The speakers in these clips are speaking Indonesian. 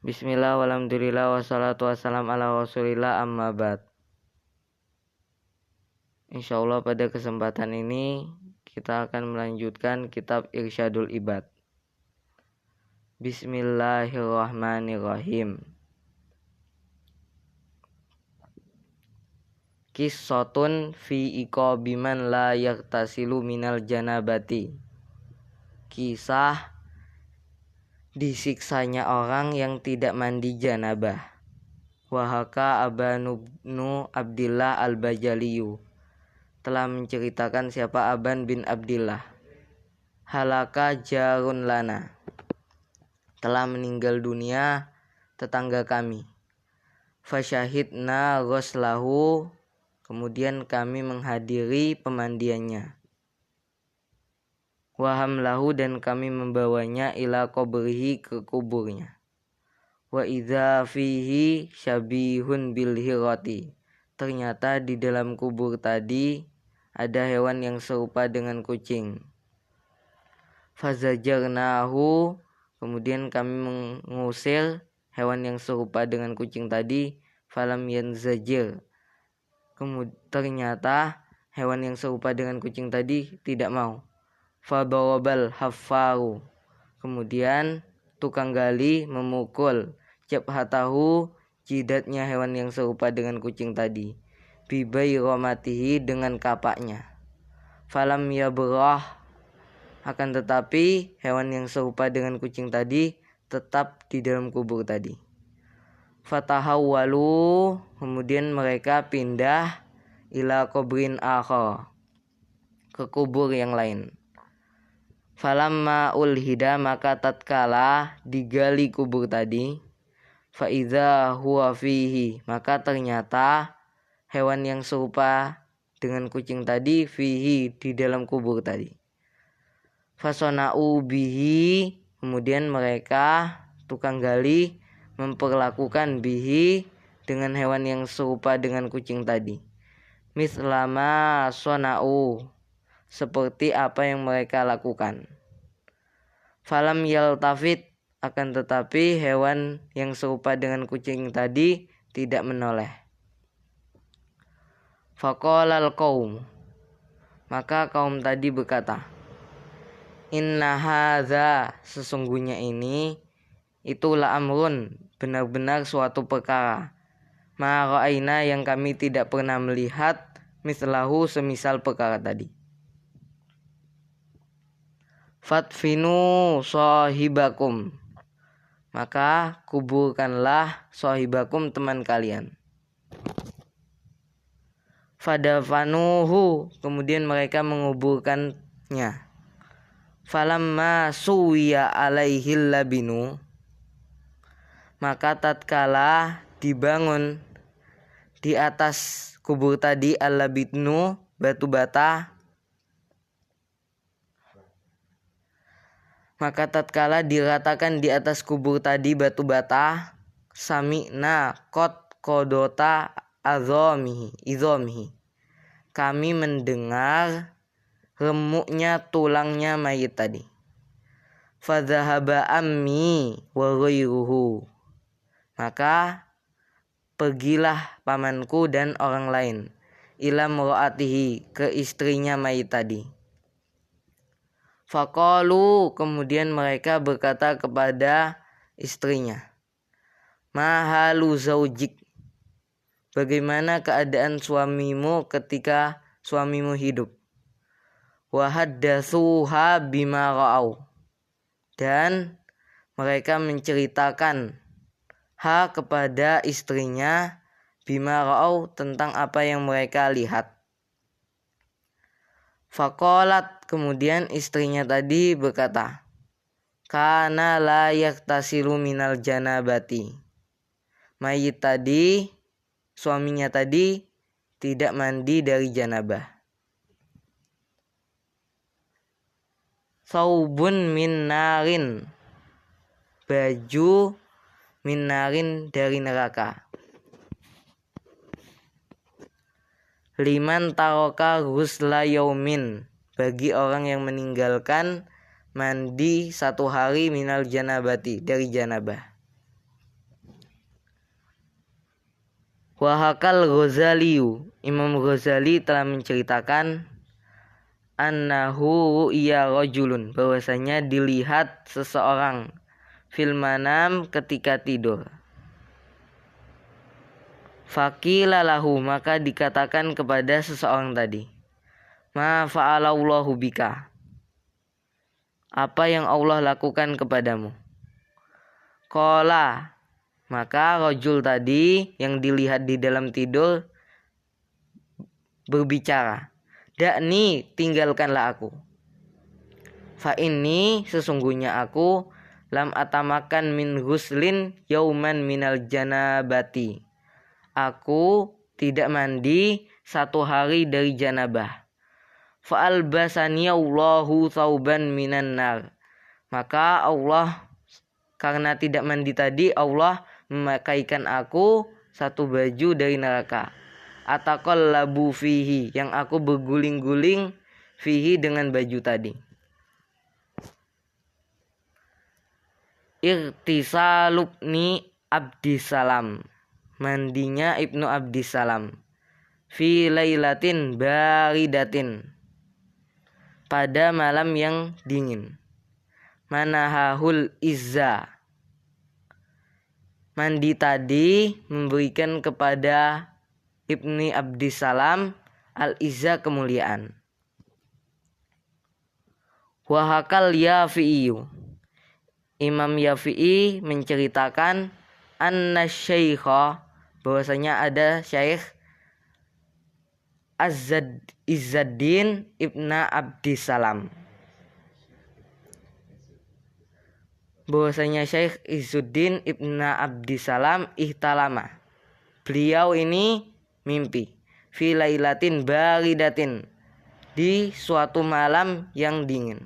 Bismillah, walhamdulillah, wassalatu wassalam ala rasulillah, amma ba'd. Insyaallah pada kesempatan ini kita akan melanjutkan kitab Irsyadul Ibad. Bismillahirrahmanirrahim. Qissatun fi iqabiman la yaktasilu minal janabati. Kisah disiksanya orang yang tidak mandi janabah. Wahaka Abanu Abdillah al-Bajaliyu telah menceritakan siapa Aban bin Abdillah. Halaka jarun lana, telah meninggal dunia tetangga kami. Fasyahidna ghuslahu, kemudian kami menghadiri pemandiannya. Wahamlahu, dan kami membawanya ila qabrihi, ke kuburnya. Wa idza fihi syabihun bil hirati, ternyata di dalam kubur tadi ada hewan yang serupa dengan kucing. Fazajarnahu, kemudian kami mengusir hewan yang serupa dengan kucing tadi. Falam yanzajir, ternyata hewan yang serupa dengan kucing tadi tidak mau. Fadarabal haffaru, kemudian tukang gali memukul jabhatahu, jidatnya hewan yang serupa dengan kucing tadi. Bibayromatihi, dengan kapaknya. Falam yabrah, akan tetapi hewan yang serupa dengan kucing tadi tetap di dalam kubur tadi. Fatahawwalu, kemudian mereka pindah ila qabrin akhar, ke kubur yang lain. Falamma ulhida, maka tatkala digali kubur tadi. Faiza huwa fihi, maka ternyata hewan yang serupa dengan kucing tadi fihi, di dalam kubur tadi. Fasona'u bihi, kemudian mereka tukang gali memperlakukan bihi, dengan hewan yang serupa dengan kucing tadi. Mislama sona'u, seperti apa yang mereka lakukan. Falam yaltafit, akan tetapi hewan yang serupa dengan kucing tadi tidak menoleh. Faqalal qaum, maka kaum tadi berkata, inna hadza, sesungguhnya ini, itulah amrun, benar-benar suatu perkara. Ma ra'aina, yang kami tidak pernah melihat, mislahu, semisal perkara tadi. Fatfinu sahibakum, maka kuburkanlah sahibakum, teman kalian. Fadafanuhu, kemudian mereka menguburkannya. Falamma suwiya alaihil labinu, maka tatkala dibangun di atas kubur tadi al-labinu, batu bata, maka tatkala diratakan di atas kubur tadi batu bata, sami'na qad qodota izomihi, kami mendengar remuknya tulangnya mayit tadi. Fadzahaba ammi wa ghairuhu, maka pergilah pamanku dan orang lain, ila mura'atihi, ke istrinya mayit tadi. Faqalu, kemudian mereka berkata kepada istrinya, ma halu zaujik, bagaimana keadaan suamimu ketika suamimu hidup. Wa haddatsuha bima ra'au, dan mereka menceritakan kepada istrinya bima ra'au, tentang apa yang mereka lihat. Faqalat, kemudian istrinya tadi berkata, kana la yaktasilu minal janabati, mayit tadi, suaminya tadi, tidak mandi dari janabah. Saubun min narin, baju min narin, dari neraka. Liman taroka ghusla yaumin, bagi orang yang meninggalkan mandi satu hari minal janabati, dari janabah. Wahakal Ghazaliyu, Imam Ghazali telah menceritakan annahu iya rajulun, bahwasanya dilihat seseorang fil manam ketika tidur. Faqila lahu, maka dikatakan kepada seseorang tadi, ma fa'alallahu bika, apa yang Allah lakukan kepadamu? Qala, maka rajul tadi yang dilihat di dalam tidur berbicara, dakni, tinggalkanlah aku. Fa inni, sesungguhnya aku, lam atamakan min ghuslin yauman minal janabati, aku tidak mandi satu hari dari janabah. Fa albasani Allahu thauban minan nar, maka Allah, karena tidak mandi tadi, Allah memakaikan aku satu baju dari neraka. Ataqallabu fihi, yang aku berguling-guling fihi dengan baju tadi. Irtisalubni Abdissalam, mandinya Ibnu Abdissalam. Fi lailatin baridatin, pada malam yang dingin. Manahahul izza, mandi tadi memberikan kepada Ibnu Abdissalam al-izza, kemuliaan. Wahakal Yafi'iyu, Imam Yafi'i menceritakan anna syaikha, bahwasanya ada syaikh Izzuddin Ibnu Abdissalam, bahwasanya Syekh Izzuddin Ibnu Abdissalam ihtalama, beliau ini mimpi, fi lailatin baridatin, di suatu malam yang dingin.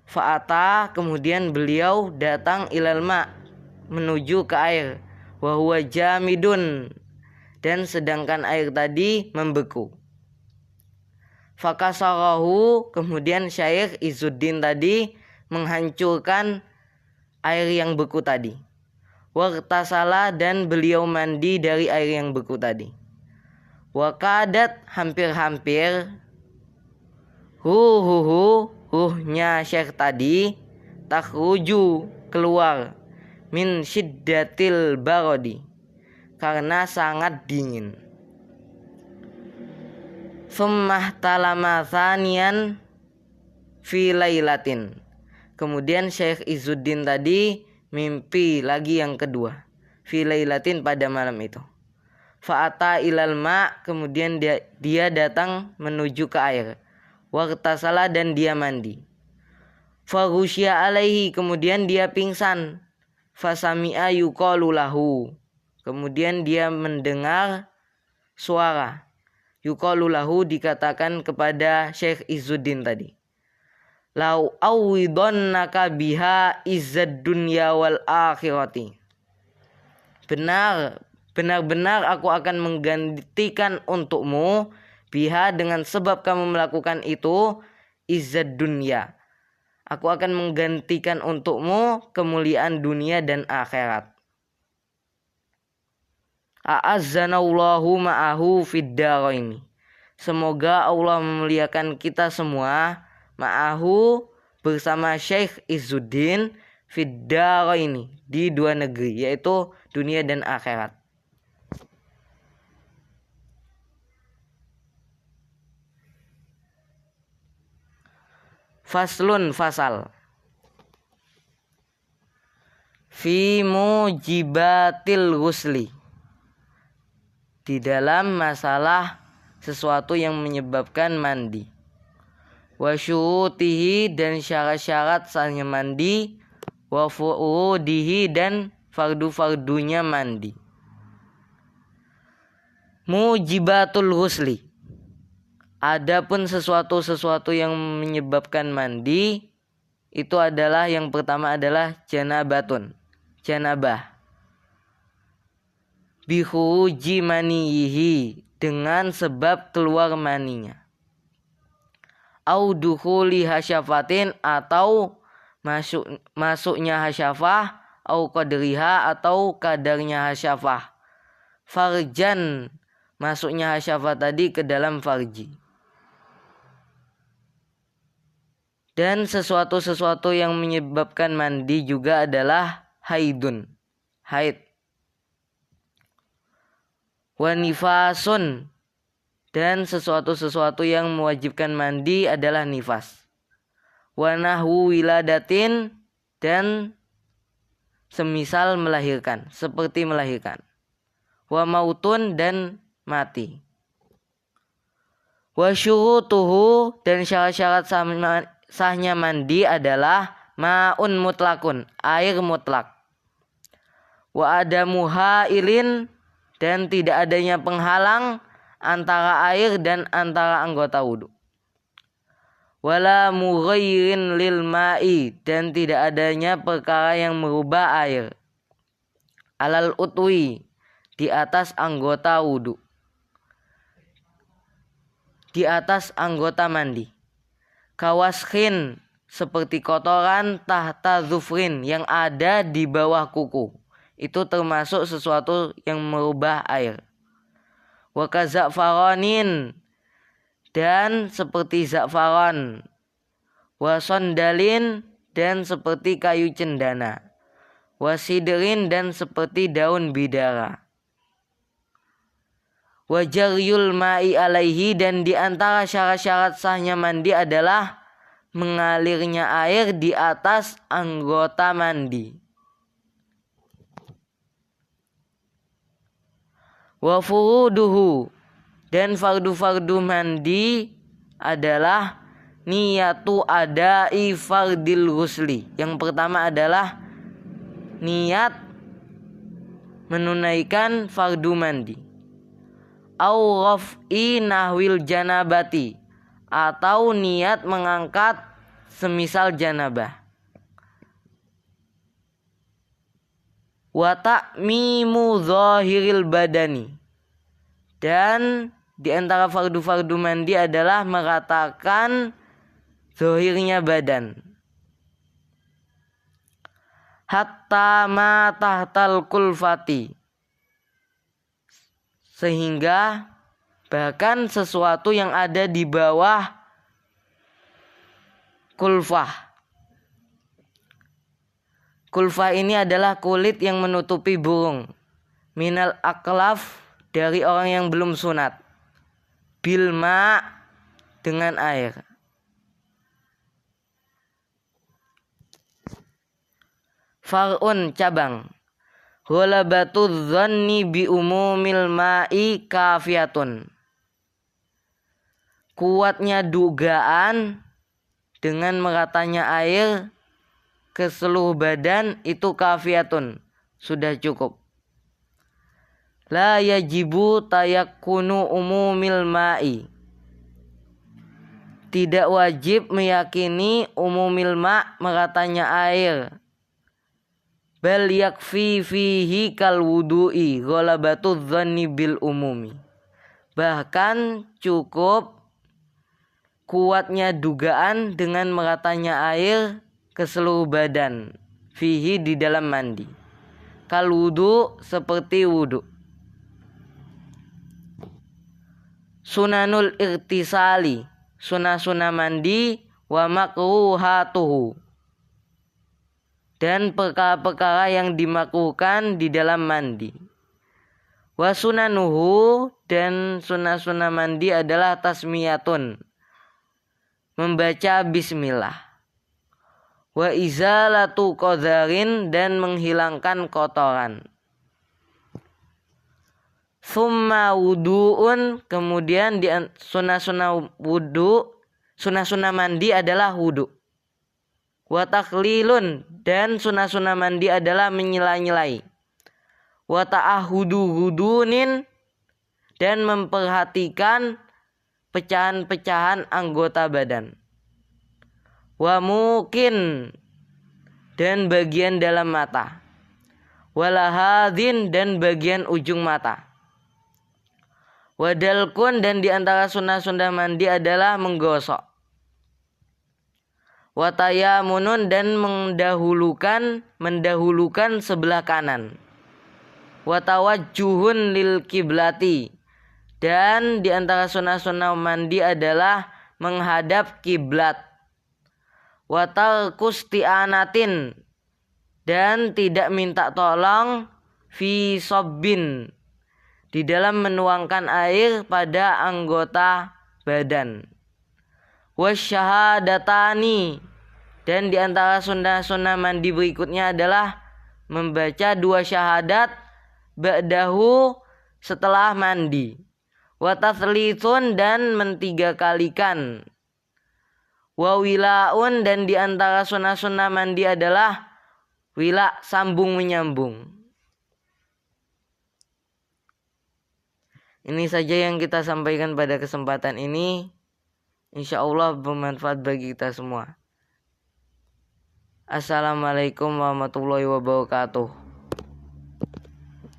Fa'ata, kemudian beliau datang ilal ma, menuju ke air, wa huwa jamidun, dan sedangkan air tadi membeku. Fakasarahu, kemudian Syekh Izzuddin tadi menghancurkan air yang beku tadi. Wartasala, dan beliau mandi dari air yang beku tadi. Wakadat, hampir-hampir, ruhnya Syekh tadi, takhruju, keluar, min syiddatil barodi, karena sangat dingin. Summah talama thaniyan fi lailatin, kemudian Syekh Izzuddin tadi mimpi lagi yang kedua, fi lailatin, pada malam itu. Fa'ata ilal ma, kemudian dia datang menuju ke air. Wartasala, dan dia mandi. Faghusya alaihi, kemudian dia pingsan. Fasami'a yuqalu lahu, kemudian dia mendengar suara. Yuqalu lahu, dikatakan kepada Syekh Izzuddin tadi, lau awwidannaka biha izzad dunya wal akhirati, benar-benar aku akan menggantikan untukmu biha, dengan sebab kamu melakukan itu, izzad dunya, aku akan menggantikan untukmu kemuliaan dunia dan akhirat. A'azzanallahu ma'ahu fid daraini, semoga Allah memuliakan kita semua, ma'ahu, bersama Syekh Izzuddin, fid daraini, di dua negeri, yaitu dunia dan akhirat. Faslun, fasal, fi mujibatil ghusli, di dalam masalah sesuatu yang menyebabkan mandi. Wa syurutihi, dan syarat-syarat sahnya mandi. Wa furudihi, dan fardu-fardunya mandi. Mujibatul ghusli, adapun sesuatu yang menyebabkan mandi, itu adalah, yang pertama adalah janabatun, janabah. Bihuji manihi, dengan sebab keluar maninya. Au dukhuli hasyafatin, atau masuknya hasyafah, au qadriha, atau kadarnya hasyafah. farjan, masuknya hasyafa tadi ke dalam farji. Dan sesuatu yang menyebabkan mandi juga adalah haidun, haid. Wa nifasun, dan sesuatu yang mewajibkan mandi adalah nifas. Wa nahwu wiladatin, dan semisal melahirkan, seperti melahirkan. Wa mautun, dan mati. Wa syurutuhu, dan syarat-syarat sahnya mandi adalah ma'un mutlakun, air mutlak. Wa adamu hailin, dan tidak adanya penghalang antara air dan antara anggota wudu. Wala mughayyirin lil ma'i, dan tidak adanya perkara yang merubah air. Alal utwi, di atas anggota wudu, di atas anggota mandi. Kawaskhin, seperti kotoran, tahta zufrin, yang ada di bawah kuku. Itu termasuk sesuatu yang merubah air. Wa kaza'faranin, dan seperti za'faran. Wa sondalin, dan seperti kayu cendana. Wa sidrin, dan seperti daun bidara. Wa jaryul ma'i alaihi, dan di antara syarat-syarat sahnya mandi adalah mengalirnya air di atas anggota mandi. Wa furuduhu, dan fardu-fardu mandi adalah niyatu adai fardil ghusli. Yang pertama adalah niat menunaikan fardu mandi. Au raf'i nahwil janabati, atau niat mengangkat semisal janabah. Wa ta'mimu zahiril badani, dan di antara fardu-fardu mandi adalah meratakan zahirnya badan. Hatta ma tahtal kulfati, sehingga bahkan sesuatu yang ada di bawah kulfah. Kulfah ini adalah kulit yang menutupi burung. Minal aklaf, dari orang yang belum sunat. Bilma, dengan air. Far'un, cabang. Ghalabatu dhanni bi umumil ma'i kafiyatun. Kuatnya dugaan dengan meratanya air ke seluruh badan itu kafiyatun, sudah cukup. La yajibu tayakkunu umumil ma'i, tidak wajib meyakini umumil ma' meratanya air. Bal yakfi fihi kal wudu'i ghalabatu dhanni bil umumi, bahkan cukup kuatnya dugaan dengan meratanya air ke seluruh badan, fihi, di dalam mandi. Kal wudu, seperti wudu. Sunanul irtisali, sunah-sunah mandi. Wa makruhatuhu, dan perkara-perkara yang dimakruhkan di dalam mandi. Wa sunanuhu, dan sunah-sunah mandi adalah tasmiyatun, membaca bismillah. Wa izalatu qadharin, dan menghilangkan kotoran. Summa wudu'un, kemudian di sunah-sunah wudu, sunah-sunah mandi adalah wudu. Wa taklilun, dan sunah-sunah mandi adalah menyela-nyelai. Wa ta'ahudu hudunin, dan memperhatikan pecahan-pecahan anggota badan. Wa mukin, dan bagian dalam mata. Walahadin, dan bagian ujung mata. Wadalkun, dan di antara sunnah-sunnah mandi adalah menggosok. Watayamunun, dan mendahulukan sebelah kanan. wa tawajjuhun lil kiblati, dan di antara sunnah-sunnah mandi adalah menghadap kiblat. Wa tarkus ti'anatin, dan tidak minta tolong fi sobbin, di dalam menuangkan air pada anggota badan. Wasyahadatani, dan di antara sunnah-sunnah mandi berikutnya adalah membaca 2 syahadat ba'dahu, setelah mandi. Wa tatslitsun, dan 3 kalikan. Wa wilaun, dan di antara sunnah-sunnah mandi adalah wila, sambung menyambung. Ini saja yang kita sampaikan pada kesempatan ini. Insya Allah bermanfaat bagi kita semua. Assalamualaikum warahmatullahi wabarakatuh.